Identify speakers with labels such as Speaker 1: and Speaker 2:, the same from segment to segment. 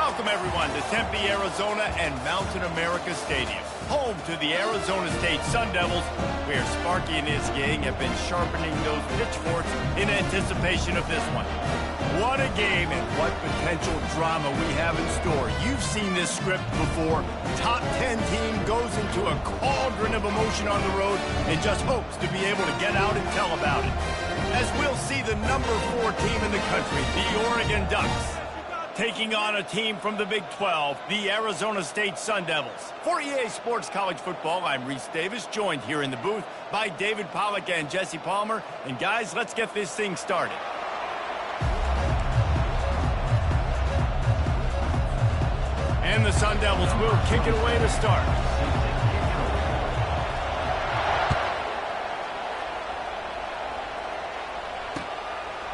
Speaker 1: Welcome, everyone, to Tempe, Arizona and Mountain America Stadium, home to the Arizona State Sun Devils, where Sparky and his gang have been sharpening those pitchforks in anticipation of this one. What a game and what potential drama we have in store. You've seen this script before. Top 10 team goes into a cauldron of emotion on the road and just hopes to be able to get out and tell about it. As we'll see the number 4 team in the country, the Oregon Ducks, taking on a team from the Big 12, the Arizona State Sun Devils. For EA Sports College Football, I'm Reese Davis, joined here in the booth by David Pollack and Jesse Palmer. And guys, let's get this thing started. And the Sun Devils will kick it away to start.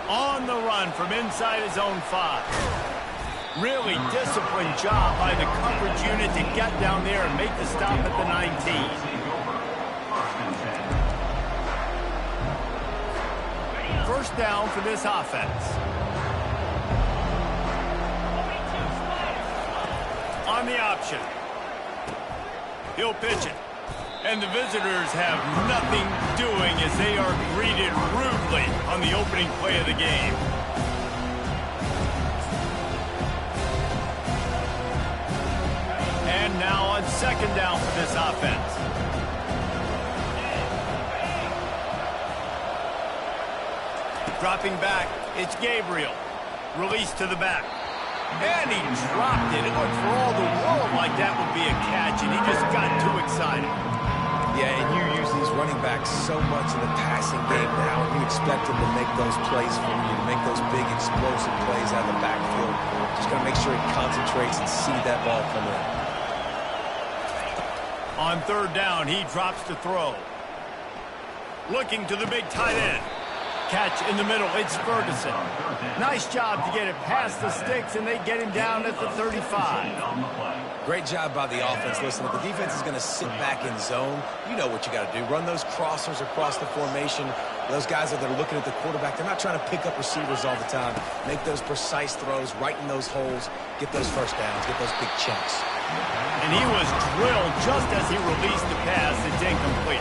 Speaker 1: On the run from inside his own 5. Really disciplined job by the coverage unit to get down there and make the stop at the 19. First down for this offense. On the option. He'll pitch it. And the visitors have nothing doing as they are greeted rudely on the opening play of the game. And now on second down for this offense. Dropping back, it's Gabriel. Release to the back. And he dropped it. It looked for all the world like that would be a catch, and he just got too excited.
Speaker 2: Yeah, and you use these running backs so much in the passing game now, and you expect them to make those plays for you, to make those big explosive plays out of the backfield. Just got to make sure he concentrates and see that ball come in.
Speaker 1: On third down, he drops to throw. Looking to the big tight end. Catch in the middle, it's Ferguson. Nice job to get it past the sticks, and they get him down at the 35.
Speaker 2: Great job by the offense. Listen, if the defense is going to sit back in zone, you know what you got to do. Run those crossers across the formation. Those guys that are looking at the quarterback, they're not trying to pick up receivers all the time. Make those precise throws, right in those holes, get those first downs, get those big chunks.
Speaker 1: And he was drilled just as he released the pass. It's incomplete.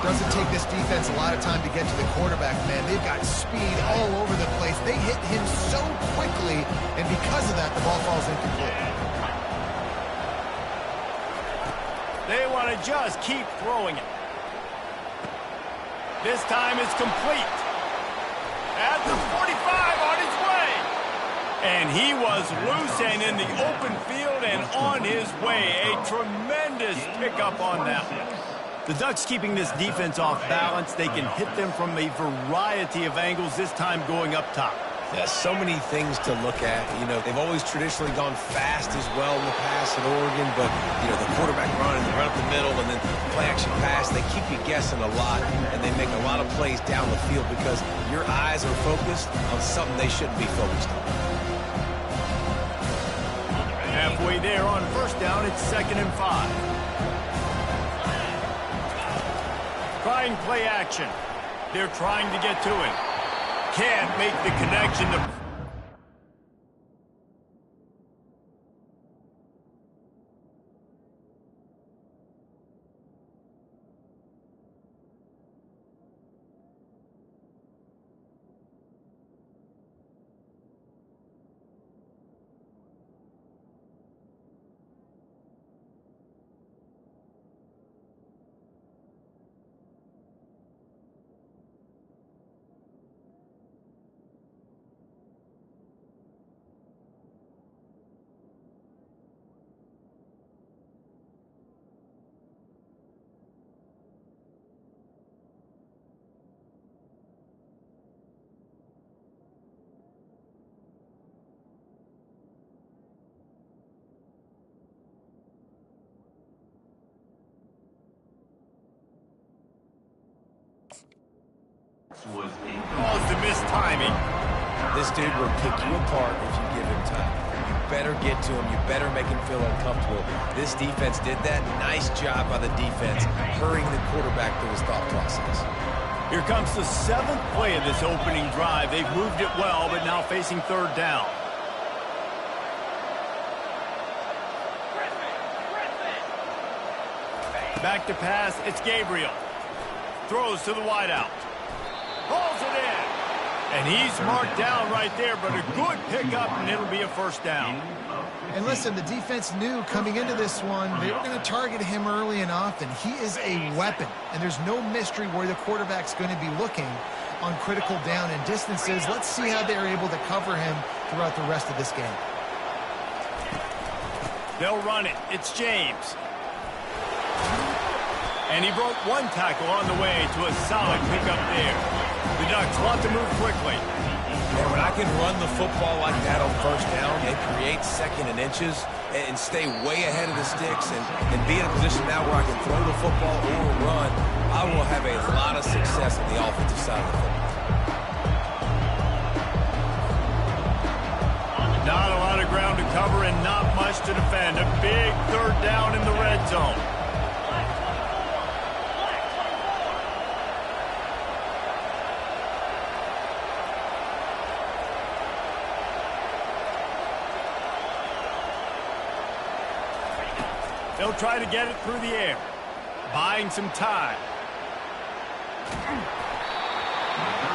Speaker 3: Doesn't take this defense a lot of time to get to the quarterback, man. They've got speed all over the place. They hit him so quickly, and because of that, the ball falls incomplete.
Speaker 1: They want to just keep throwing it. This time it's complete. At the 45 on his way. And he was loose and in the open field and on his way. A tremendous pickup on that one. The Ducks keeping this defense off balance. They can hit them from a variety of angles, this time going up top.
Speaker 2: Yeah, so many things to look at. You know, they've always traditionally gone fast as well in the past at Oregon, but, you know, the quarterback run and the run up the middle and then play action pass, they keep you guessing a lot, and they make a lot of plays down the field because your eyes are focused on something they shouldn't be focused on.
Speaker 1: Halfway there on first down, it's 2nd and 5. Trying play action. They're trying to get to it. Can't make the connection. Calls the missed timing.
Speaker 2: This dude will pick you apart if you give him time. You better get to him. You better make him feel uncomfortable. This defense did that. Nice job by the defense, hurrying the quarterback through his thought process.
Speaker 1: Here comes the 7th play of this opening drive. They've moved it well, but now facing third down. Back to pass, it's Gabriel. Throws to the wideout. Pulls it in. And he's marked down right there, but a good pickup, and it'll be a first down.
Speaker 3: And listen, the defense knew coming into this one, they were going to target him early and often. He is a weapon, and there's no mystery where the quarterback's going to be looking on critical down and distances. Let's see how they're able to cover him throughout the rest of this game.
Speaker 1: They'll run it. It's James. And he broke one tackle on the way to a solid pickup there. The Ducks want to move quickly.
Speaker 2: And when I can run the football like that on first down and create second and inches and stay way ahead of the sticks and be in a position now where I can throw the football or run, I will have a lot of success on the offensive side of the football.
Speaker 1: Not a lot of ground to cover and not much to defend. A big third down in the red zone. They'll try to get it through the air, buying some time.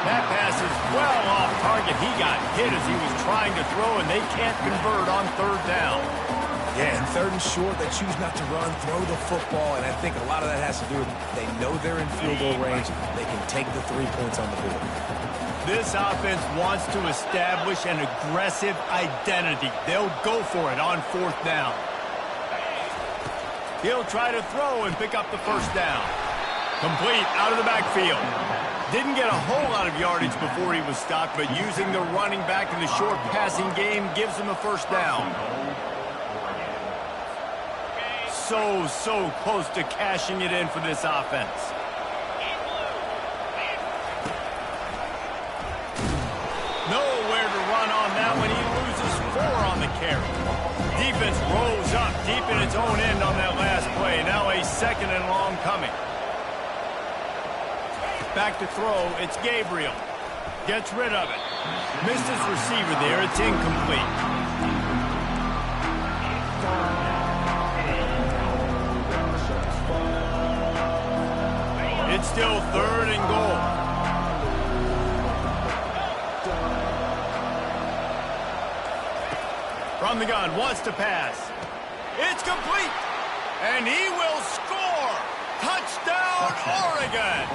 Speaker 1: That pass is well off target. He got hit as he was trying to throw, and they can't convert on third down.
Speaker 2: Yeah, and third and short, they choose not to run, throw the football, and I think a lot of that has to do with they know they're in field goal range. They can take the 3 points on the board.
Speaker 1: This offense wants to establish an aggressive identity. They'll go for it on fourth down. He'll try to throw and pick up the first down. Complete out of the backfield. Didn't get a whole lot of yardage before he was stopped, but using the running back in the short passing game gives him a first down. So close to cashing it in for this offense. Nowhere to run on that one. He loses 4 on the carry. Defense rolls up deep in its own end on that last play. Now a second and long coming. Back to throw, it's Gabriel. Gets rid of it. Missed his receiver there, it's incomplete. It's still third and goal. From the gun, wants to pass. It's complete. And he will score. Touchdown, Oregon.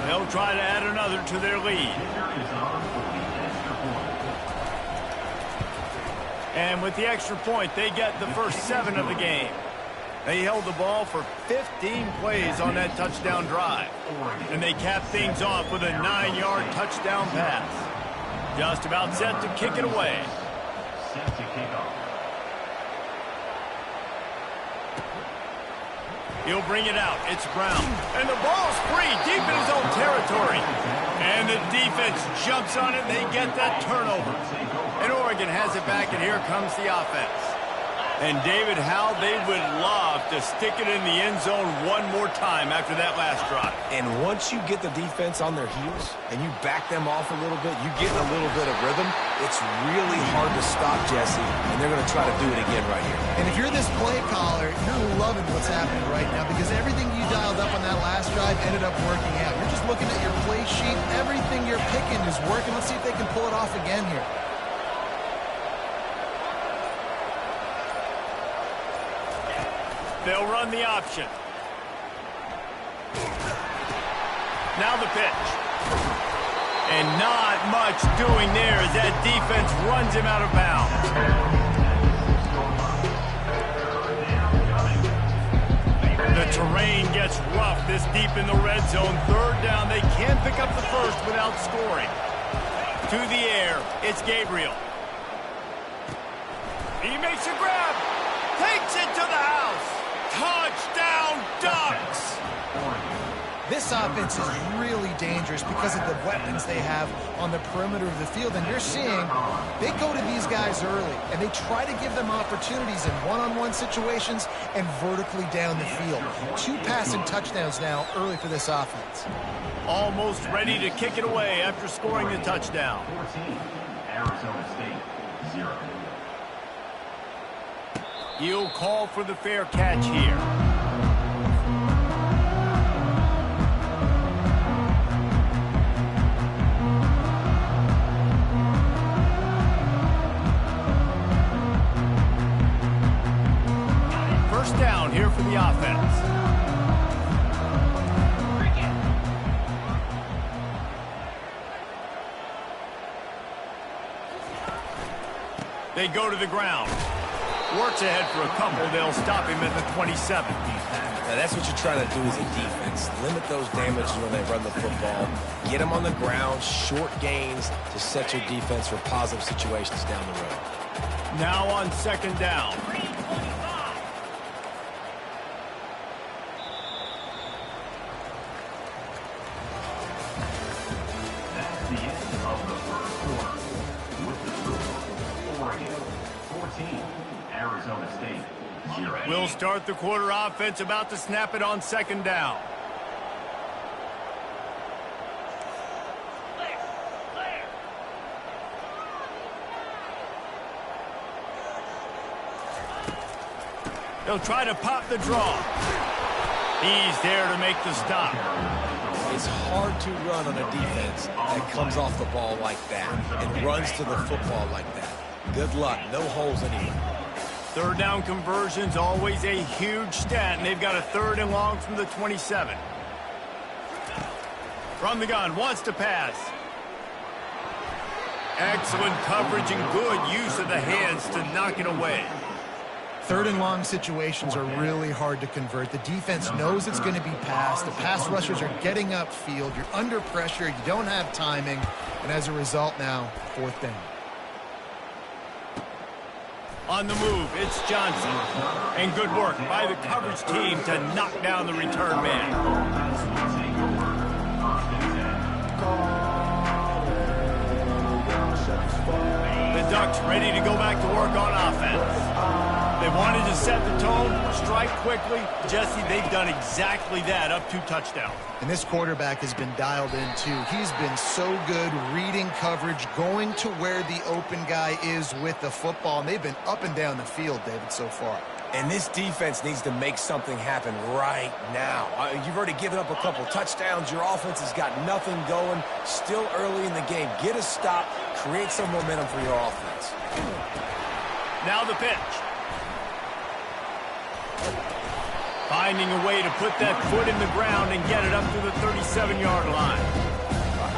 Speaker 1: They'll try to add another to their lead. And with the extra point, they get the first 7 of the game. They held the ball for 15 plays on that touchdown drive. And they capped things off with a 9-yard touchdown pass. Just about set to kick it away. Set to kick off. He'll bring it out. It's Brown. And the ball's free deep in his own territory. And the defense jumps on it. They get that turnover. And Oregon has it back, and here comes the offense. And David, how they would love to stick it in the end zone one more time after that last drive.
Speaker 2: And once you get the defense on their heels and you back them off a little bit, you get a little bit of rhythm, it's really hard to stop, Jesse, and they're going to try to do it again right here.
Speaker 3: And if you're this play caller, you're loving what's happening right now because everything you dialed up on that last drive ended up working out. You're just looking at your play sheet. Everything you're picking is working. Let's see if they can pull it off again here.
Speaker 1: They'll run the option. Now the pitch. And not much doing there as that defense runs him out of bounds. The terrain gets rough this deep in the red zone. Third down, they can't pick up the first without scoring. To the air, it's Gabriel. He makes a grab. Takes it to the house. Touchdown, Ducks!
Speaker 3: This offense is really dangerous because of the weapons they have on the perimeter of the field. And you're seeing they go to these guys early, and they try to give them opportunities in one-on-one situations and vertically down the field. 2 passing touchdowns now early for this offense.
Speaker 1: Almost ready to kick it away after scoring the touchdown. 14, Arizona State, 0. He'll call for the fair catch here. First down here for the offense. They go to the ground. Works ahead for a couple. They'll stop him at the 27.
Speaker 2: Now that's what you're trying to do as a defense. Limit those damages when they run the football. Get them on the ground, short gains to set your defense for positive situations down the road.
Speaker 1: Now on second down.
Speaker 4: That's the end of the first quarter. With the score, Oregon 14, Arizona State 0.
Speaker 1: We'll start the quarter. Offense about to snap it on second down. They'll try to pop the draw. He's there to make the stop.
Speaker 2: It's hard to run on a defense that comes off the ball like that and runs to the football like that. Good luck. No holes anywhere.
Speaker 1: Third down conversion's always a huge stat, and they've got a third and long from the 27. From the gun, wants to pass. Excellent coverage and good use of the hands to knock it away.
Speaker 3: Third and long situations are really hard to convert. The defense knows it's going to be passed. The pass rushers are getting upfield. You're under pressure. You don't have timing. And as a result now, fourth down.
Speaker 1: On the move, it's Johnson. And good work by the coverage team to knock down the return man. The Ducks ready to go back to work on offense. They wanted to set the tone, strike quickly. Jesse, they've done exactly that, up 2 touchdowns.
Speaker 3: And this quarterback has been dialed in, too. He's been so good reading coverage, going to where the open guy is with the football. And they've been up and down the field, David, so far.
Speaker 2: And this defense needs to make something happen right now. You've already given up a couple touchdowns. Your offense has got nothing going. Still early in the game. Get a stop. Create some momentum for your offense.
Speaker 1: Now the pitch. Finding a way to put that foot in the ground and get it up to the 37-yard line.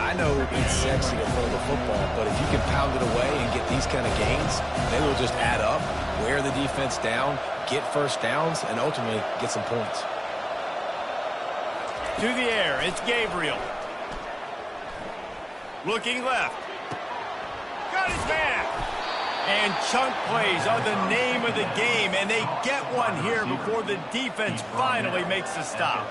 Speaker 2: I know it's sexy to throw the football, but if you can pound it away and get these kind of gains, they will just add up, wear the defense down, get first downs, and ultimately get some points.
Speaker 1: To the air, it's Gabriel. Looking left. Got his man. And chunk plays are the name of the game, and they get one here before the defense finally makes the stop.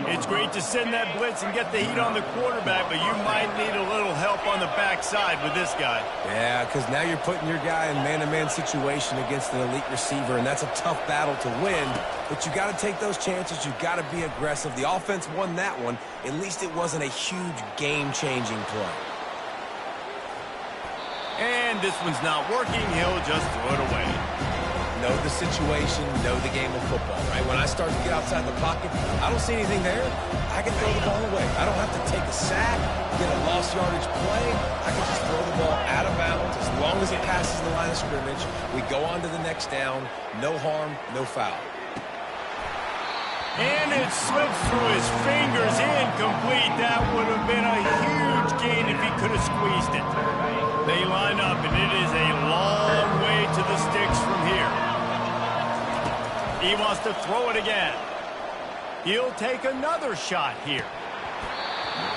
Speaker 1: It's great to send that blitz and get the heat on the quarterback, but you might need a little help on the backside with this guy.
Speaker 2: Yeah, because now you're putting your guy in man-to-man situation against an elite receiver, and that's a tough battle to win. But you got to take those chances. You got to be aggressive. The offense won that one. At least it wasn't a huge game-changing play.
Speaker 1: And this one's not working. He'll just throw it away.
Speaker 2: Know the situation, know the game of football, right? When I start to get outside the pocket, I don't see anything there. I can throw the ball away. I don't have to take a sack, get a lost yardage play. I can just throw the ball out of bounds. As long as it passes the line of scrimmage, we go on to the next down. No harm, no foul.
Speaker 1: And it slips through his fingers, incomplete. That would have been a huge gain if he could have squeezed it. They line up, and it is a long way to the sticks from here. He wants to throw it again. He'll take another shot here.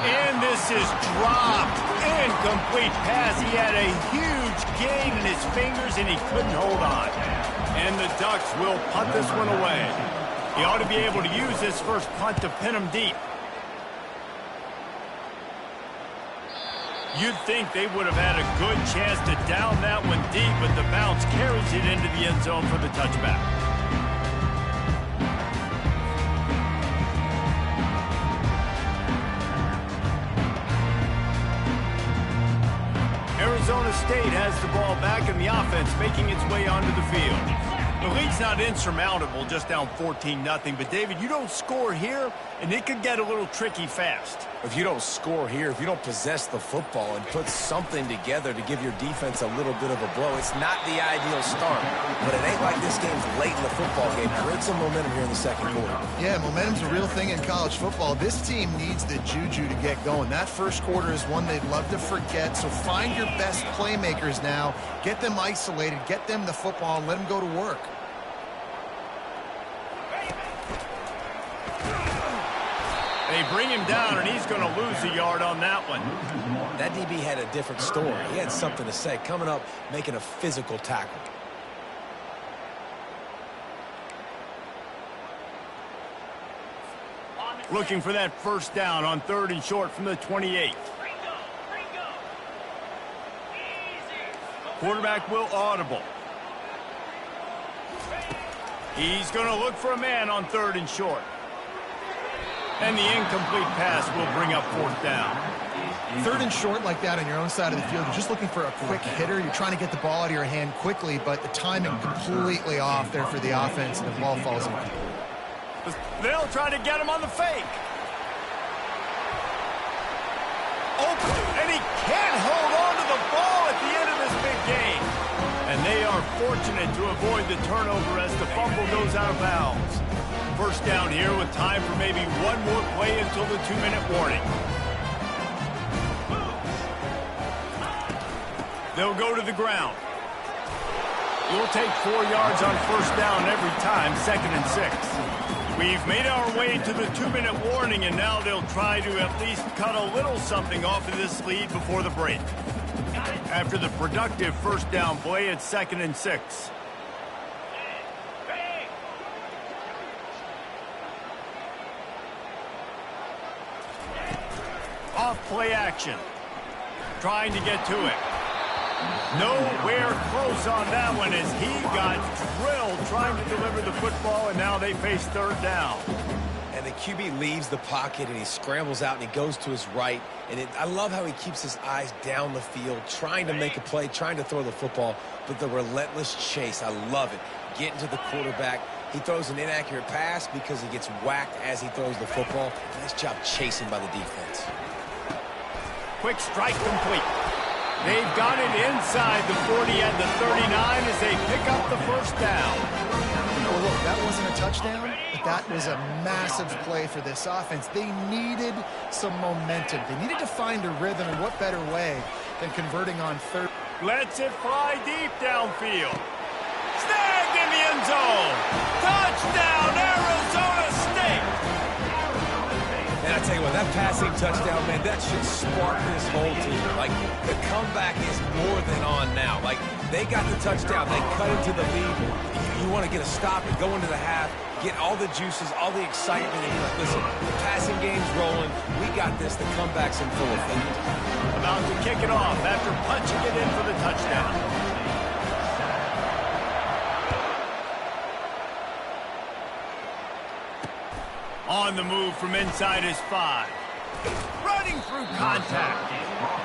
Speaker 1: And this is dropped. Incomplete pass. He had a huge gain in his fingers, and he couldn't hold on. And the Ducks will punt this one away. He ought to be able to use this first punt to pin him deep. You'd think they would have had a good chance to down that one deep, but the bounce carries it into the end zone for the touchback. Arizona State has the ball back, and the offense making its way onto the field. The lead's not insurmountable, just down 14-0. But, David, you don't score here, and it could get a little tricky fast.
Speaker 2: If you don't score here, if you don't possess the football and put something together to give your defense a little bit of a blow, it's not the ideal start. But it ain't like this game's late in the football game. Create some momentum here in the second quarter.
Speaker 3: Yeah, momentum's a real thing in college football. This team needs the juju to get going. That first quarter is one they'd love to forget, so find your best playmakers now. Get them isolated, get them the football, and let them go to work.
Speaker 1: They bring him down, and he's going to lose a yard on that one.
Speaker 2: That DB had a different story. He had something to say, coming up, making a physical tackle.
Speaker 1: Looking for that first down on 3rd and short from the 28. Quarterback will audible. He's going to look for a man on 3rd and short. And the incomplete pass will bring up 4th down.
Speaker 3: 3rd and short like that on your own side of the field, you're just looking for a quick hitter. You're trying to get the ball out of your hand quickly, but the timing completely off there for the offense, and the ball falls incomplete.
Speaker 1: They'll try to get him on the fake. Open, and he can't hold on to the ball at the end of this big game. And they are fortunate to avoid the turnover as the fumble goes out of bounds. First down here with time for maybe one more play until the 2-minute warning. They'll go to the ground. We'll take 4 yards on first down every time, 2nd and 6. We've made our way to the 2-minute warning, and now they'll try to at least cut a little something off of this lead before the break. After the productive first down play, it's 2nd and 6. Off play action. Trying to get to it. Nowhere close on that one as he got drilled trying to deliver the football, and now they face 3rd down.
Speaker 2: And the QB leaves the pocket, and he scrambles out, and he goes to his right. And I love how he keeps his eyes down the field, trying to make a play, trying to throw the football, but the relentless chase, I love it. Getting to the quarterback. He throws an inaccurate pass because he gets whacked as he throws the football. Nice job chasing by the defense.
Speaker 1: Quick strike complete. They've got it inside the 40 and the 39 as they pick up the first down.
Speaker 3: Well, look, that wasn't a touchdown, but that was a massive play for this offense. They needed some momentum. They needed to find a rhythm, and what better way than converting on 3rd.
Speaker 1: Lets it fly deep downfield. Snagged in the end zone. Touchdown, Arizona State.
Speaker 2: And I tell you what, that passing touchdown, man, that should spark this whole team. Like, the comeback is more than on now. Like, they got the touchdown. They cut into the lead. You want to get a stop and go into the half, get all the juices, all the excitement. And listen, the passing game's rolling. We got this. The comeback's in full effect.
Speaker 1: About to kick it off after punching it in for the touchdown. On the move from inside his 5. Running through contact.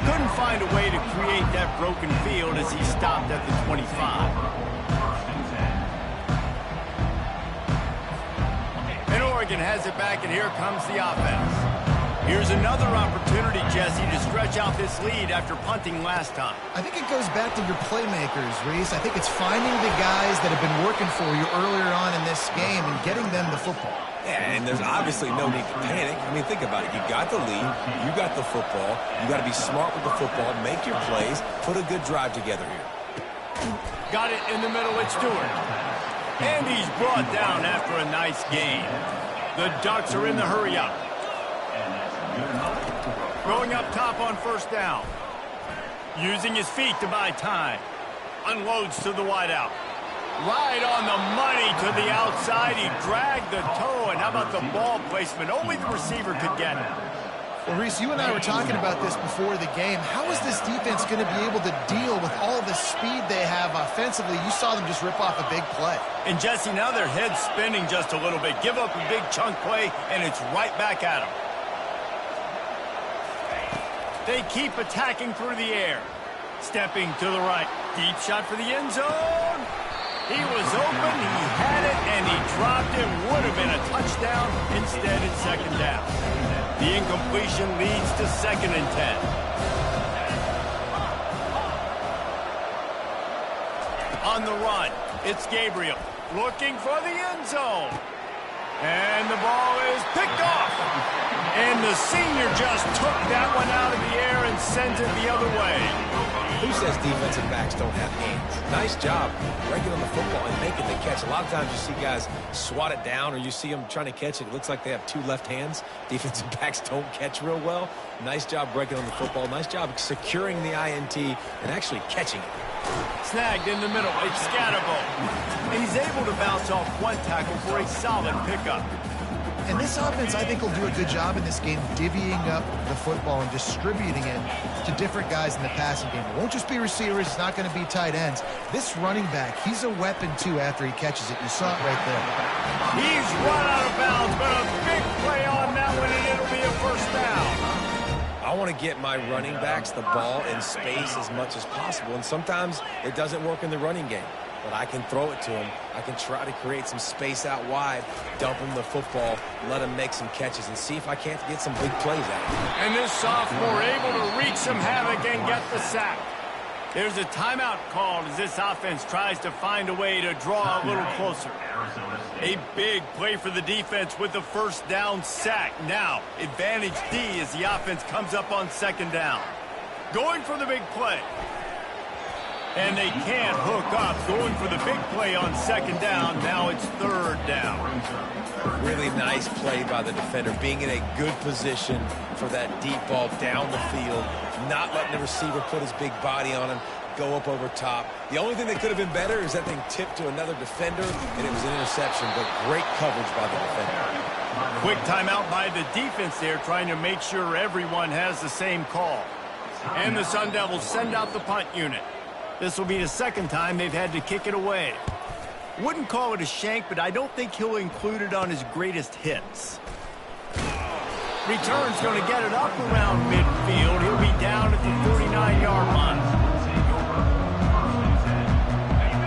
Speaker 1: Couldn't find a way to create that broken field as he stopped at the 25. And Oregon has it back, and here comes the offense. Here's another opportunity, Jesse, to stretch out this lead after punting last time.
Speaker 3: I think it goes back to your playmakers, Reese. I think it's finding the guys that have been working for you earlier on in this game and getting them the football.
Speaker 2: Yeah, and there's obviously no need to panic. I mean, think about it. You got the lead. You got the football. You got to be smart with the football. Make your plays. Put a good drive together here.
Speaker 1: Got it in the middle with Stewart. And he's brought down after a nice gain. The Ducks are in the hurry-up. Going up top on first down. Using his feet to buy time. Unloads to the wideout. Right on the money to the outside. He dragged the toe, and how about the ball placement? Only the receiver could get it.
Speaker 3: Well, Reese, you and I were talking about this before the game. How is this defense going to be able to deal with all the speed they have offensively? You saw them just rip off a big play.
Speaker 1: And, Jesse, now their head's spinning just a little bit. Give up a big chunk play, and it's right back at them. They keep attacking through the air. Stepping to the right. Deep shot for the end zone. He was open, he had it, and he dropped it. Would have been a touchdown. Instead, it's second down. The incompletion leads to 2nd and 10. On the run, it's Gabriel looking for the end zone. And the ball is picked off. And the senior just took that one out of the air and sent it the other way.
Speaker 2: Who says defensive backs don't have hands? Nice job breaking on the football and making the catch. A lot of times you see guys swat it down or you see them trying to catch it. It looks like they have 2 left hands. Defensive backs don't catch real well. Nice job breaking on the football. Nice job securing the INT and actually catching it.
Speaker 1: Snagged in the middle. It's Scatterbo. He's able to bounce off one tackle for a solid pickup.
Speaker 3: And this offense, I think, will do a good job in this game divvying up the football and distributing it to different guys in the passing game. It won't just be receivers. It's not going to be tight ends. This running back, he's a weapon, too, after he catches it. You saw it right there.
Speaker 1: He's run out of bounds, but a big play on that one, and it'll be a first down.
Speaker 2: I want to get my running backs the ball in space as much as possible, and sometimes it doesn't work in the running game. But I can throw it to him. I can try to create some space out wide, dump him the football, let him make some catches, and see if I can't get some big plays out of him.
Speaker 1: And this sophomore able to wreak some havoc and get the sack. There's a timeout called as this offense tries to find a way to draw a little closer. A big play for the defense with the first down sack. Now, advantage D as the offense comes up on 2nd down. Going for the big play. And they can't hook up. Going for the big play on 2nd down. Now it's 3rd down.
Speaker 2: Really nice play by the defender, being in a good position for that deep ball down the field, not letting the receiver put his big body on him, go up over top. The only thing that could have been better is that thing tipped to another defender, and it was an interception, but great coverage by the defender.
Speaker 1: Quick timeout by the defense there, trying to make sure everyone has the same call. And the Sun Devils send out the punt unit. This will be the 2nd time they've had to kick it away. Wouldn't call it a shank, but I don't think he'll include it on his greatest hits. Return's going to get it up around midfield. He'll be down at the 39-yard line.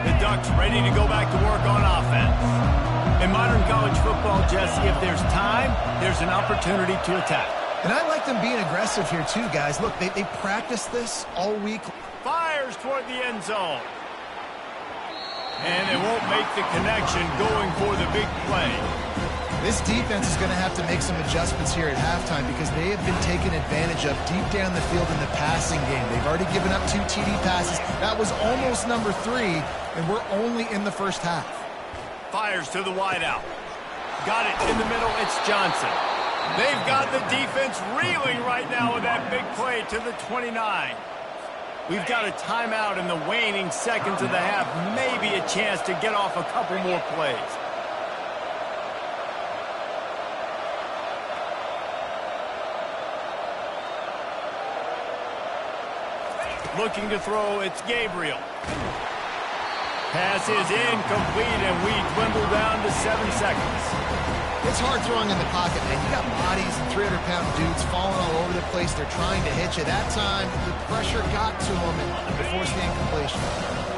Speaker 1: The Ducks ready to go back to work on offense. In modern college football, Jesse, if there's time, there's an opportunity to attack.
Speaker 3: And I like them being aggressive here, too, guys. Look, they practice this all week.
Speaker 1: Fires toward the end zone. And they won't make the connection going for the big play.
Speaker 3: This defense is going to have to make some adjustments here at halftime because they have been taken advantage of deep down the field in the passing game. They've already given up 2 TD passes. That was almost number 3, and we're only in the first half.
Speaker 1: Fires to the wideout. Got it in the middle. It's Johnson. They've got the defense reeling right now with that big play to the 29. We've got a timeout in the waning seconds of the half. Maybe a chance to get off a couple more plays. Looking to throw, it's Gabriel. Pass is incomplete, and we dwindle down to 7 seconds.
Speaker 3: It's hard throwing in the pocket, man. You got bodies and 300-pound dudes falling all over the place. They're trying to hit you. That time, the pressure got to them and forced the incompletion.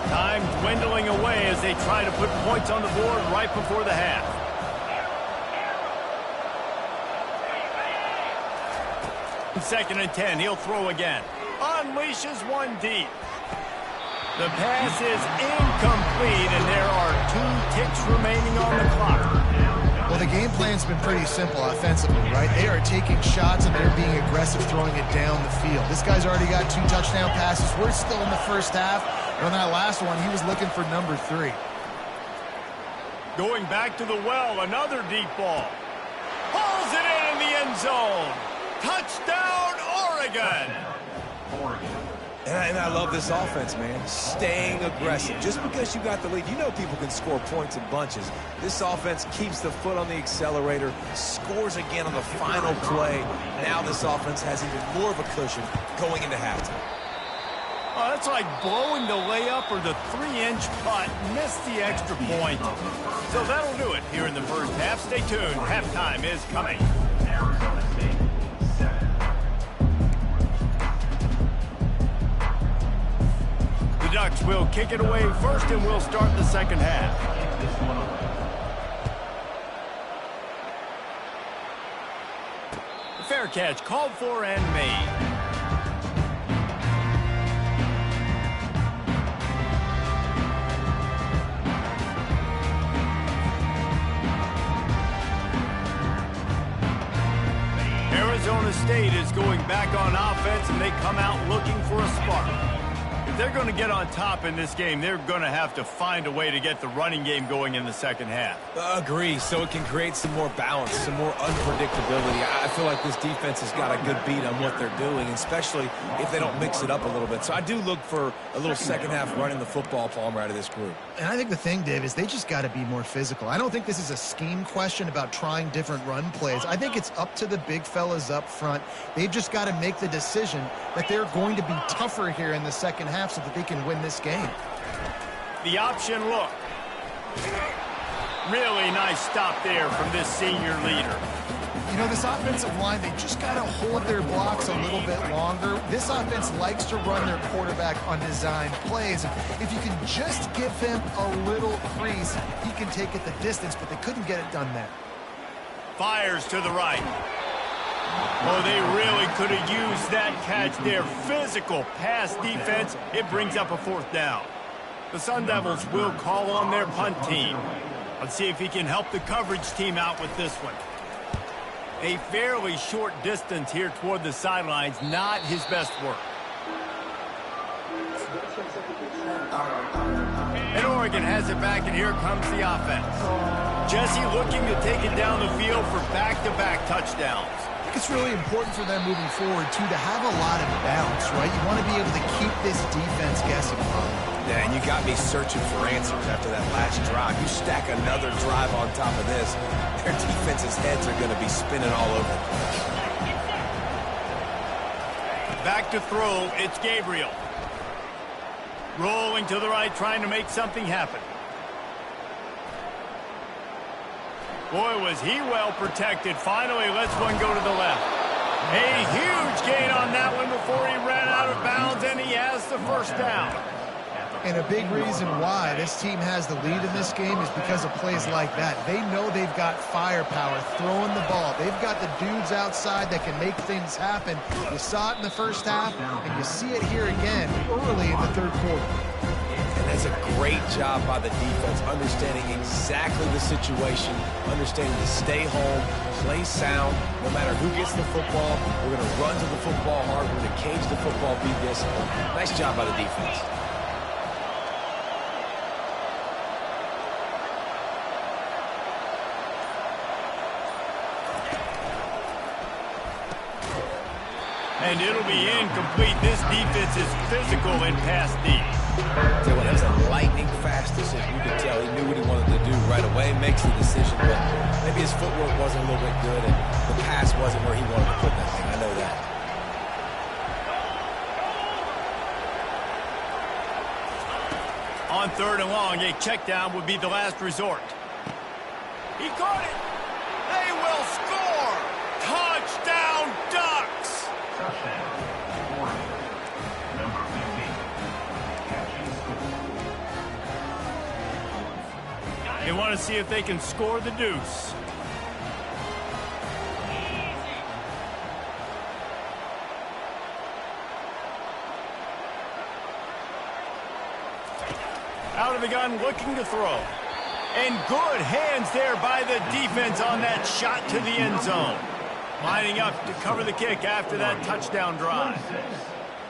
Speaker 1: Time dwindling away as they try to put points on the board right before the half. Second and 10, he'll throw again. Unleashes one deep. The pass is incomplete, and there are 2 ticks remaining on the clock.
Speaker 3: Well, the game plan's been pretty simple offensively, right? They are taking shots, and they're being aggressive throwing it down the field. This guy's already got 2 touchdown passes. We're still in the first half. And on that last one, he was looking for number 3.
Speaker 1: Going back to the well, another deep ball. Pulls it in the end zone. Touchdown, Oregon!
Speaker 2: And I love this offense, man. Staying aggressive. Just because you got the lead, you know people can score points in bunches. This offense keeps the foot on the accelerator, scores again on the final play. Now this offense has even more of a cushion going into halftime.
Speaker 1: Oh, that's like blowing the layup or the 3-inch putt. Missed the extra point. So that'll do it here in the first half. Stay tuned. Halftime is coming.
Speaker 4: Arizona State, 7.
Speaker 1: We Ducks will kick it away first, and we'll start the second half. The fair catch called for and made. Arizona State is going back on offense, and they come out looking for a spark. If they're going to get on top in this game, they're going to have to find a way to get the running game going in the second half.
Speaker 2: Agree, so it can create some more balance, some more unpredictability. I feel like this defense has got a good beat on what they're doing, especially if they don't mix it up a little bit. So I do look for a little second half running the football, Palmer, out of this group.
Speaker 3: And I think the thing, Dave, is they just got to be more physical. I don't think this is a scheme question about trying different run plays. I think it's up to the big fellas up front. They've just got to make the decision that they're going to be tougher here in the second half so that they can win this game.
Speaker 1: The option look. Really nice stop there from this senior leader.
Speaker 3: You know, this offensive line, they just got to hold their blocks a little bit longer. This offense likes to run their quarterback on design plays. If you can just give him a little crease, he can take it the distance, but they couldn't get it done there.
Speaker 1: Fires to the right. Oh, they really could have used that catch there. Physical pass defense. It brings up a fourth down. The Sun Devils will call on their punt team. Let's see if he can help the coverage team out with this one. A fairly short distance here toward the sidelines. Not his best work. And Oregon has it back, and here comes the offense. Jesse looking to take it down the field for back-to-back touchdowns.
Speaker 3: It's really important for them moving forward, too, to have a lot of bounce, right? You want to be able to keep this defense guessing.
Speaker 2: Yeah, and you got me searching for answers after that last drive. You stack another drive on top of this, their defense's heads are going to be spinning all over the place.
Speaker 1: Back to throw, it's Gabriel. Rolling to the right, trying to make something happen. Boy, was he well protected. Finally lets one go to the left. A huge gain on that one before he ran out of bounds, and he has the first down.
Speaker 3: And a big reason why this team has the lead in this game is because of plays like that. They know they've got firepower throwing the ball. They've got the dudes outside that can make things happen. You saw it in the first half, and you see it here again early in the third quarter.
Speaker 2: And that's a great job by the defense, understanding exactly the situation, understanding to stay home, play sound, no matter who gets the football. We're going to run to the football hard. We're going to cage the football, be disciplined. Nice job by the defense.
Speaker 1: And it'll be incomplete. This defense is physical and pass deep.
Speaker 2: Tell you what, that was a lightning-fast decision. You could tell he knew what he wanted to do right away, makes the decision, but maybe his footwork wasn't a little bit good, and the pass wasn't where he wanted to put that thing. I know that.
Speaker 1: On third and long, a check down would be the last resort. He caught it. They will score. Touchdown, Ducks.
Speaker 4: Touchdown, Oregon. Number 15. Catching score.
Speaker 1: They want to see if they can score the deuce. Out of the gun, looking to throw. And good hands there by the defense on that shot to the end zone. Lining up to cover the kick after that touchdown drive.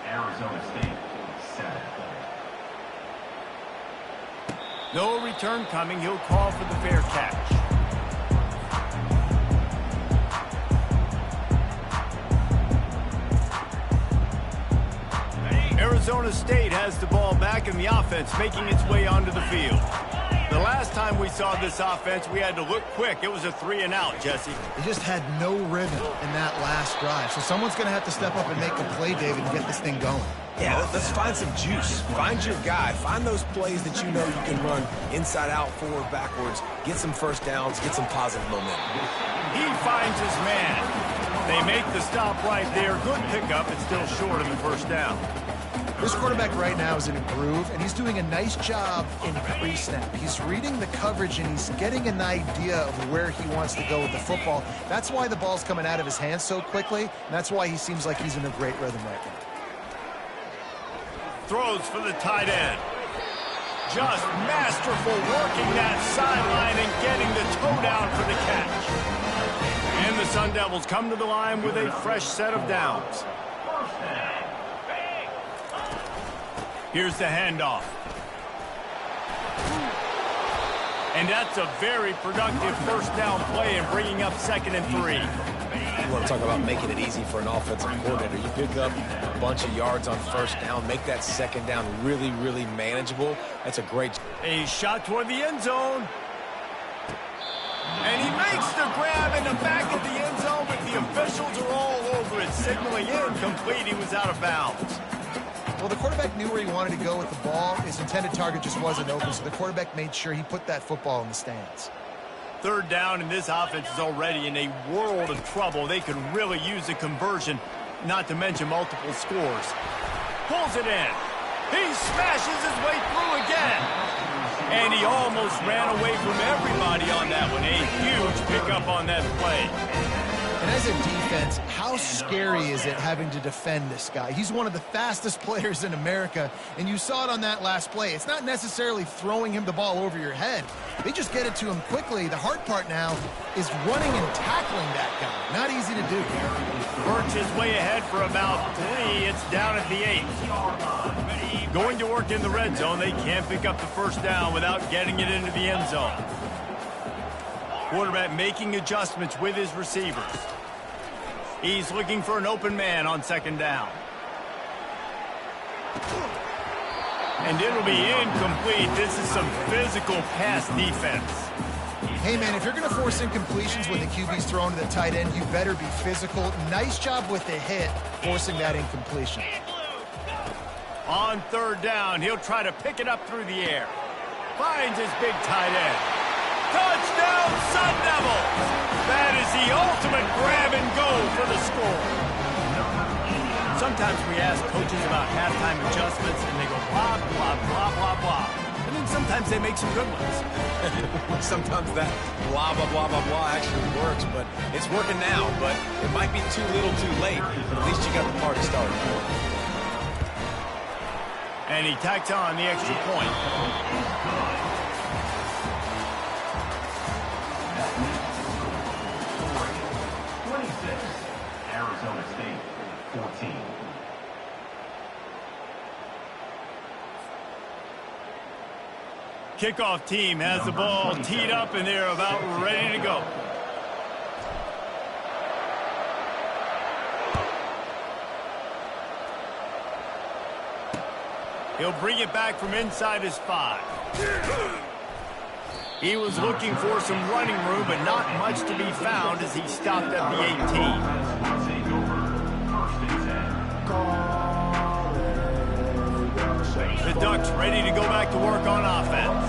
Speaker 4: Arizona State, 7.
Speaker 1: No return coming. He'll call for the fair catch. Arizona State has the ball back in the offense, making its way onto the field. The last time we saw this offense, we had to look quick. It was a 3-and-out, Jesse.
Speaker 3: They just had no rhythm in that last drive. So someone's going to have to step up and make a play, David, and get this thing going.
Speaker 2: Yeah, let's find some juice. Find your guy. Find those plays that you know you can run inside out, forward, backwards. Get some first downs. Get some positive momentum.
Speaker 1: He finds his man. They make the stop right there. Good pickup. It's still short of the first down.
Speaker 3: This quarterback right now is in a groove, and he's doing a nice job in pre-snap. He's reading the coverage, and he's getting an idea of where he wants to go with the football. That's why the ball's coming out of his hands so quickly, and that's why he seems like he's in a great rhythm right now.
Speaker 1: Throws for the tight end. Just masterful working that sideline and getting the toe down for the catch. And the Sun Devils come to the line with a fresh set of downs. Here's the handoff. And that's a very productive first down play and bringing up 2nd and 3.
Speaker 2: You want to talk about making it easy for an offensive coordinator. You pick up a bunch of yards on first down, make that 2nd down really, really manageable. That's a great...
Speaker 1: A shot toward the end zone. And he makes the grab in the back of the end zone, but the officials are all over it, signaling incomplete. He was out of bounds.
Speaker 3: Well, the quarterback knew where he wanted to go with the ball. His intended target just wasn't open, so the quarterback made sure he put that football in the stands.
Speaker 1: 3rd down, and this offense is already in a world of trouble. They could really use a conversion, not to mention multiple scores. Pulls it in. He smashes his way through again. And he almost ran away from everybody on that one. A huge pickup on that play.
Speaker 3: And as a defense, how scary is it having to defend this guy? He's one of the fastest players in America, and you saw it on that last play. It's not necessarily throwing him the ball over your head. They just get it to him quickly. The hard part now is running and tackling that guy. Not easy to do.
Speaker 1: Works his way ahead for about 3. It's down at the 8. Going to work in the red zone. They can't pick up the first down without getting it into the end zone. Quarterback making adjustments with his receivers. He's looking for an open man on 2nd down. And it'll be incomplete. This is some physical pass defense.
Speaker 3: Hey, man, if you're going to force incompletions when the QB's thrown to the tight end, you better be physical. Nice job with the hit, forcing that incompletion.
Speaker 1: On 3rd down, he'll try to pick it up through the air. Finds his big tight end. Touchdown, Sun Devils! That is the ultimate grab and go for the score. Sometimes we ask coaches about halftime adjustments, and they go blah, blah, blah, blah, blah. And then sometimes they make some good ones.
Speaker 2: Sometimes that blah, blah, blah, blah, blah actually works, but it's working now. But it might be too little too late, but at least you got the party started.
Speaker 1: And he tacks on the extra point.
Speaker 4: Arizona State, 14.
Speaker 1: Kickoff team has the ball teed up, and they're about ready to go. He'll bring it back from inside his 5. He was looking for some running room, but not much to be found as he stopped at the 18. The Ducks ready to go back to work on offense.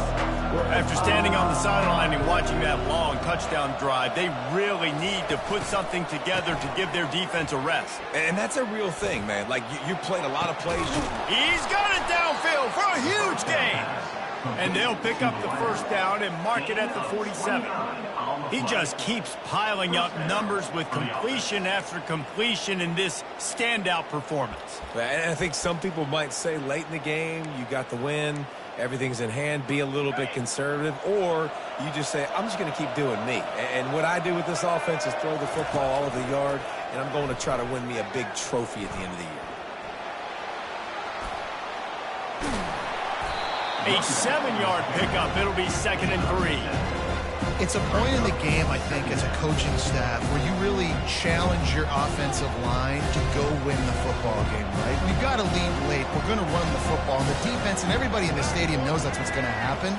Speaker 1: After standing on the sideline and watching that long touchdown drive, they really need to put something together to give their defense a rest.
Speaker 2: And that's a real thing, man. Like, you played a lot of plays.
Speaker 1: He's got it downfield for a huge gain. And they'll pick up the first down and mark it at the 47. He just keeps piling up numbers with completion after completion in this standout performance.
Speaker 2: And I think some people might say late in the game, you got the win, everything's in hand, be a little bit conservative, or you just say, I'm just going to keep doing me. And what I do with this offense is throw the football all over the yard, and I'm going to try to win me a big trophy at the end of the year.
Speaker 1: A 7-yard pickup. It'll be 2nd and 3.
Speaker 3: It's a point in the game, I think, as a coaching staff where you really challenge your offensive line to go win the football game, right? We've got to lead late. We're going to run the football. And the defense and everybody in the stadium knows that's what's going to happen.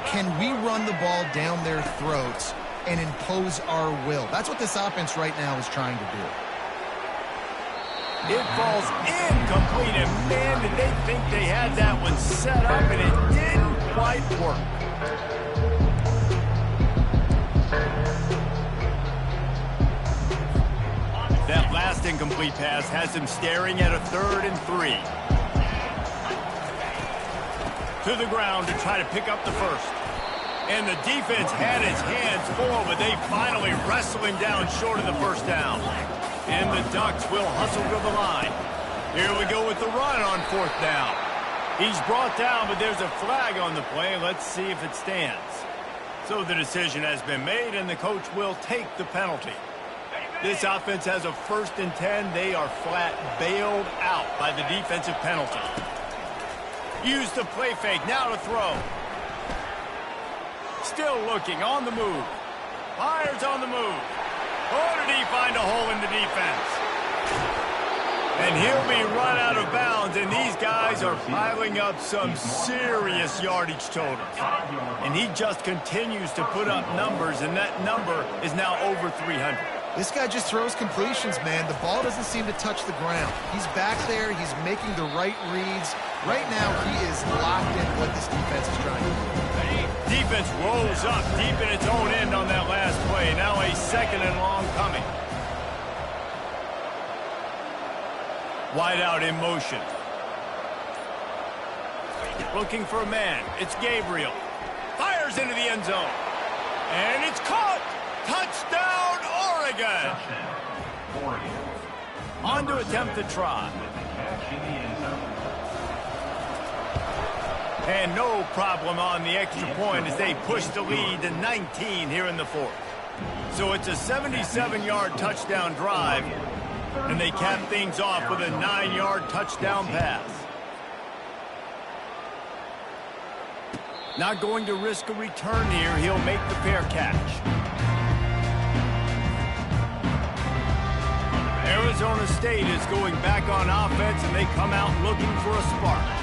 Speaker 3: Can we run the ball down their throats and impose our will? That's what this offense right now is trying to do.
Speaker 1: It falls incomplete, and man, did they think they had that one set up, and it didn't quite work. That last incomplete pass has him staring at a 3rd and 3. to the ground to try to pick up the first. And the defense had his hands full, but they finally wrestle him down short of the first down. And the Ducks will hustle to the line. Here we go with the run on fourth down. He's brought down, but there's a flag on the play. Let's see if it stands. So the decision has been made, and the coach will take the penalty. This offense has a 1st and 10. They are flat bailed out by the defensive penalty. Use the play fake, now to throw. Still looking, on the move. Fires on the move. Oh, did he find a hole in the defense? And he'll be run out of bounds, and these guys are piling up some serious yardage totals. And he just continues to put up numbers, and that number is now over 300.
Speaker 3: This guy just throws completions, man. The ball doesn't seem to touch the ground. He's back there. He's making the right reads. Right now, he is locked in what this defense is trying to do.
Speaker 1: Defense rolls up deep in its own end on that last play. Now a 2nd and long coming. Wide out in motion. Looking for a man. It's Gabriel. Fires into the end zone. And it's caught. Touchdown, Oregon. On to attempt the try. And no problem on the extra point as they push the lead to 19 here in the 4th. So it's a 77-yard touchdown drive, and they cap things off with a 9-yard touchdown pass. Not going to risk a return here. He'll make the fair catch. Arizona State is going back on offense, and they come out looking for a spark.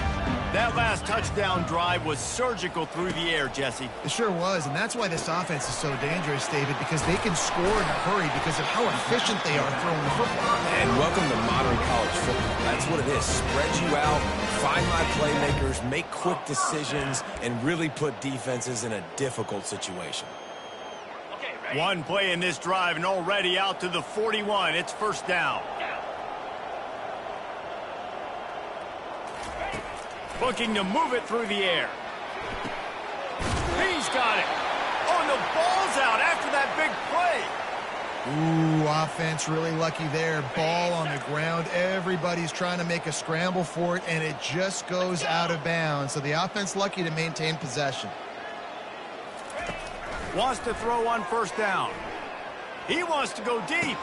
Speaker 1: That last touchdown drive was surgical through the air, Jesse.
Speaker 3: It sure was, and that's why this offense is so dangerous, David, because they can score in a hurry because of how efficient they are throwing the football.
Speaker 2: And welcome to modern college football. That's what it is. Spread you out, find my playmakers, make quick decisions, and really put defenses in a difficult situation.
Speaker 1: One play in this drive, and already out to the 41. It's 1st down. Looking to move it through the air. He's got it. Oh, and the ball's out after that big play.
Speaker 3: Ooh, offense really lucky there. Ball on the ground. Everybody's trying to make a scramble for it, and it just goes out of bounds. So the offense lucky to maintain possession.
Speaker 1: Wants to throw on 1st down. He wants to go deep.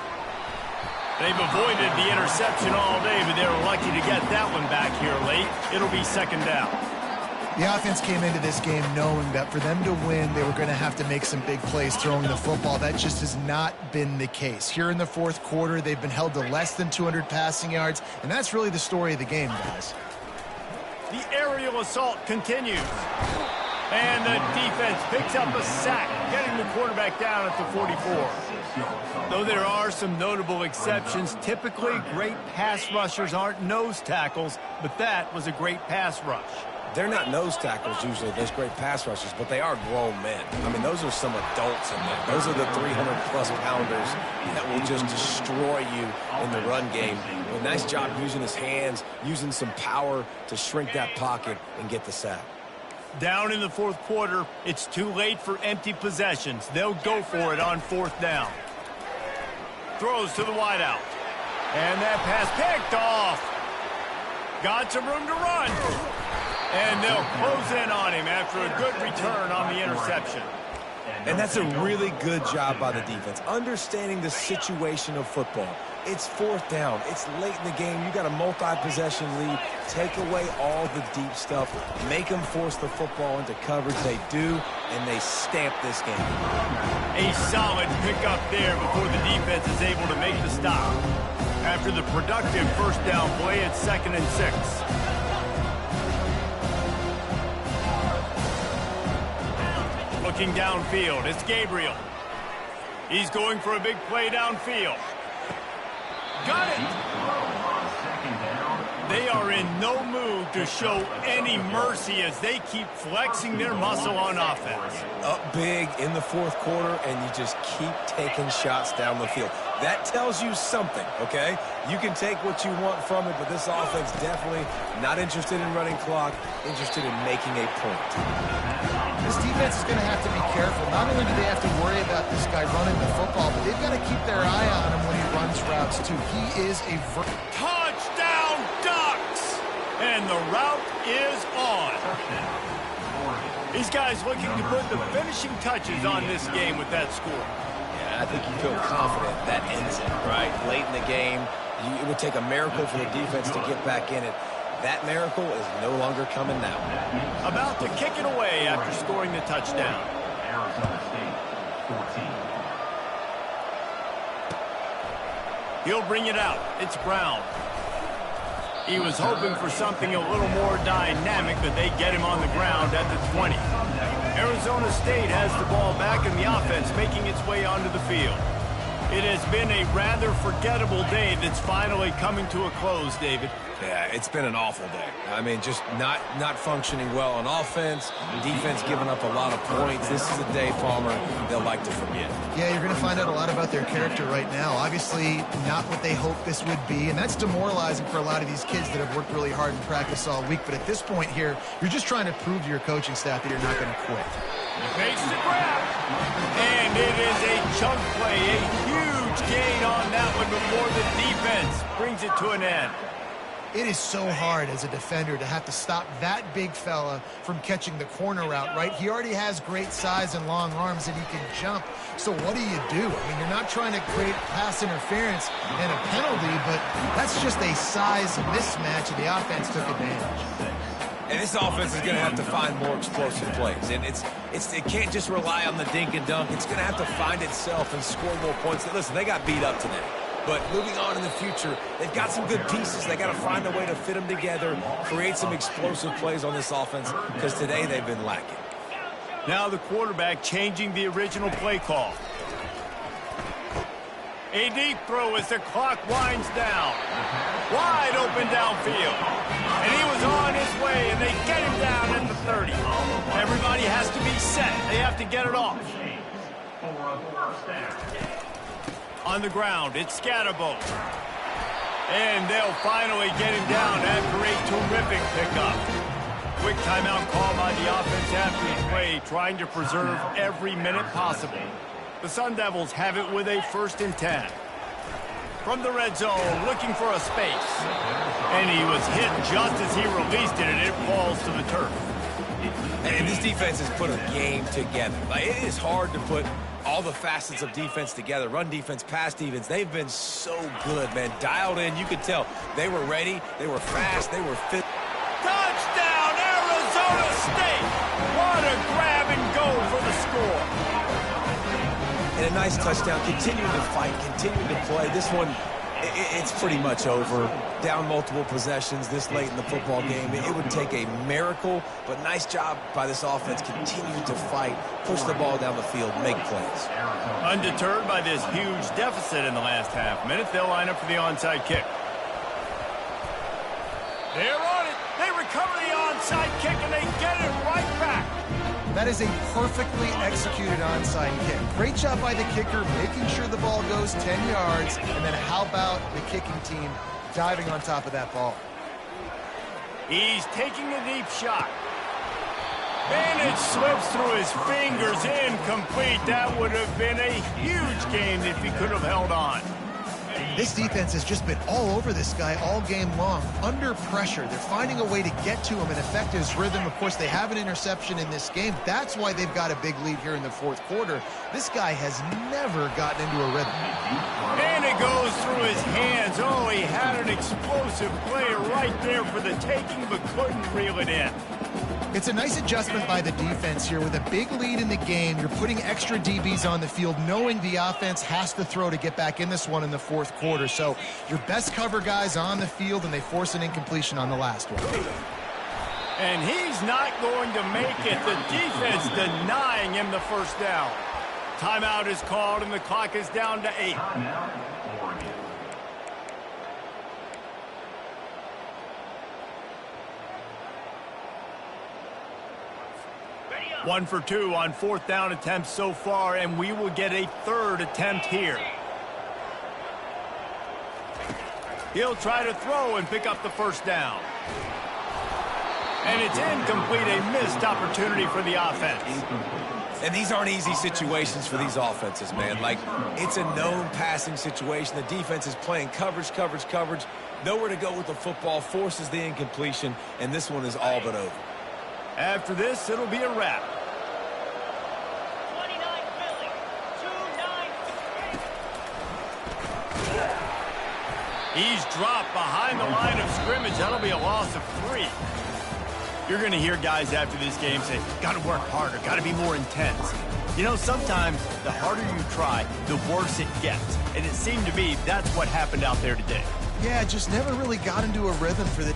Speaker 1: They've avoided the interception all day, but they were lucky to get that one back here late. It'll be 2nd down.
Speaker 3: The offense came into this game knowing that for them to win, they were going to have to make some big plays throwing the football. That just has not been the case. Here in the 4th quarter, they've been held to less than 200 passing yards, and that's really the story of the game, guys.
Speaker 1: The aerial assault continues. And the defense picks up a sack, getting the quarterback down at the 44. Though there are some notable exceptions, typically great pass rushers aren't nose tackles, but that was a great pass rush.
Speaker 2: They're not nose tackles usually, those great pass rushers, but they are grown men. I mean, those are some adults in there. Those are the 300-plus pounders that will just destroy you in the run game. But nice job using his hands, using some power to shrink that pocket and get the sack.
Speaker 1: Down in the 4th quarter, it's too late for empty possessions. They'll go for it on 4th down. Throws to the wideout. And that pass picked off. Got some room to run. And they'll close in on him after a good return on the interception.
Speaker 2: And that's a really good job by the defense, understanding the situation of football. It's 4th down. It's late in the game. You got a multi-possession lead. Take away all the deep stuff. Make them force the football into coverage. They do, and they stamp this game.
Speaker 1: A solid pickup there before the defense is able to make the stop. After the productive 1st down play, it's 2nd and 6. Looking downfield, it's Gabriel. He's going for a big play downfield. Got it! They are in no mood to show any mercy as they keep flexing their muscle on offense.
Speaker 2: Up big in the fourth quarter, and you just keep taking shots down the field. That tells you something, okay? You can take what you want from it, but this offense definitely not interested in running clock, interested in making a point.
Speaker 3: This defense is going to have to be careful. Not only do they have to worry about this guy running the football, but they've got to keep their eye on him when he runs routes, too. He is a
Speaker 1: touchdown Ducks! And the route is on. These guys looking to put the finishing touches on this game with that score.
Speaker 2: I think you feel confident that ends it, right? Late in the game, it would take a miracle for the defense to get back in it. That miracle is no longer coming now.
Speaker 1: About to kick it away after scoring the touchdown.
Speaker 4: Arizona State, 14.
Speaker 1: He'll bring it out. It's Brown. He was hoping for something a little more dynamic, but they get him on the ground at the 20. Arizona State has the ball back in the offense, making its way onto the field. It has been a rather forgettable day that's finally coming to a close, David.
Speaker 2: Yeah, it's been an awful day. I mean, just not functioning well on offense, defense giving up a lot of points. This is a day, Palmer, they'll like to forget.
Speaker 3: Yeah, you're going to find out a lot about their character right now. Obviously, not what they hoped this would be, and that's demoralizing for a lot of these kids that have worked really hard in practice all week. But at this point here, you're just trying to prove to your coaching staff that you're not going to quit.
Speaker 1: Makes the grab. And it is a chunk play, a huge gain on that one before the defense brings it to an end.
Speaker 3: It is so hard as a defender to have to stop that big fella from catching the corner route, right? He already has great size and long arms, and he can jump. So what do? I mean, you're not trying to create pass interference and a penalty, but that's just a size mismatch, and the offense took advantage.
Speaker 2: And this offense is going to have to find more explosive plays. And it can't just rely on the dink and dunk. It's going to have to find itself and score more points. Listen, they got beat up today. But moving on in the future, they've got some good pieces. They got to find a way to fit them together, create some explosive plays on this offense, because today they've been lacking.
Speaker 1: Now the quarterback changing the original play call. A deep throw as the clock winds down. Wide open downfield. And he was on his way, and they get him down at the 30. Everybody has to be set. They have to get it off. On the ground, it's Scatterbo. And they'll finally get him down after a terrific pickup. Quick timeout call by the offense after the play, trying to preserve every minute possible. The Sun Devils have it with a 1st and 10. From the red zone, looking for a space. And he was hit just as he released it, and it falls to the turf.
Speaker 2: And this defense has put a game together. Like, it is hard to put all the facets of defense together. Run defense, pass defense. They've been so good, man. Dialed in. You could tell they were ready. They were fast. They were fit.
Speaker 1: Touchdown, Arizona State! What a grab and go for the score.
Speaker 2: And a nice touchdown. Continuing to fight, continuing to play. This one, it's pretty much over. Down multiple possessions this late in the football game. It would take a miracle, but nice job by this offense. Continuing to fight, push the ball down the field, make plays.
Speaker 1: Undeterred by this huge deficit in the last half minute, they'll line up for the onside kick. They're on it. They recover the onside kick, and they get it right back.
Speaker 3: That is a perfectly executed onside kick. Great job by the kicker, making sure the ball goes 10 yards. And then how about the kicking team diving on top of that ball?
Speaker 1: He's taking a deep shot. And it slips through his fingers, incomplete. That would have been a huge game if he could have held on.
Speaker 3: This defense has just been all over this guy all game long. Under pressure, they're finding a way to get to him and affect his rhythm. Of course, they have an interception in this game. That's why they've got a big lead here in the fourth quarter. This guy has never gotten into a rhythm.
Speaker 1: And it goes through his hands. Oh, he had an explosive play right there for the taking, but couldn't reel it in.
Speaker 3: It's a nice adjustment by the defense here. With a big lead in the game, you're putting extra DBs on the field, knowing the offense has to throw to get back in this one in the fourth quarter. So your best cover guys on the field, and they force an incompletion on the last one.
Speaker 1: And he's not going to make it. The defense denying him the first down. Timeout is called, and the clock is down to 8. 1 for 2 on 4th down attempts so far, and we will get a 3rd attempt here. He'll try to throw and pick up the 1st down. And it's incomplete, a missed opportunity for the offense.
Speaker 2: And these aren't easy situations for these offenses, man. Like, it's a known passing situation. The defense is playing coverage. Nowhere to go with the football, forces the incompletion, and this one is all but over.
Speaker 1: After this, it'll be a wrap.
Speaker 5: 29 Philly, 2-9.
Speaker 1: He's dropped behind the line of scrimmage. That'll be a loss of 3. You're going to hear guys after this game say, got to work harder, got to be more intense. You know, sometimes the harder you try, the worse it gets. And it seemed to me that's what happened out there today.
Speaker 3: Yeah, just never really got into a rhythm for the...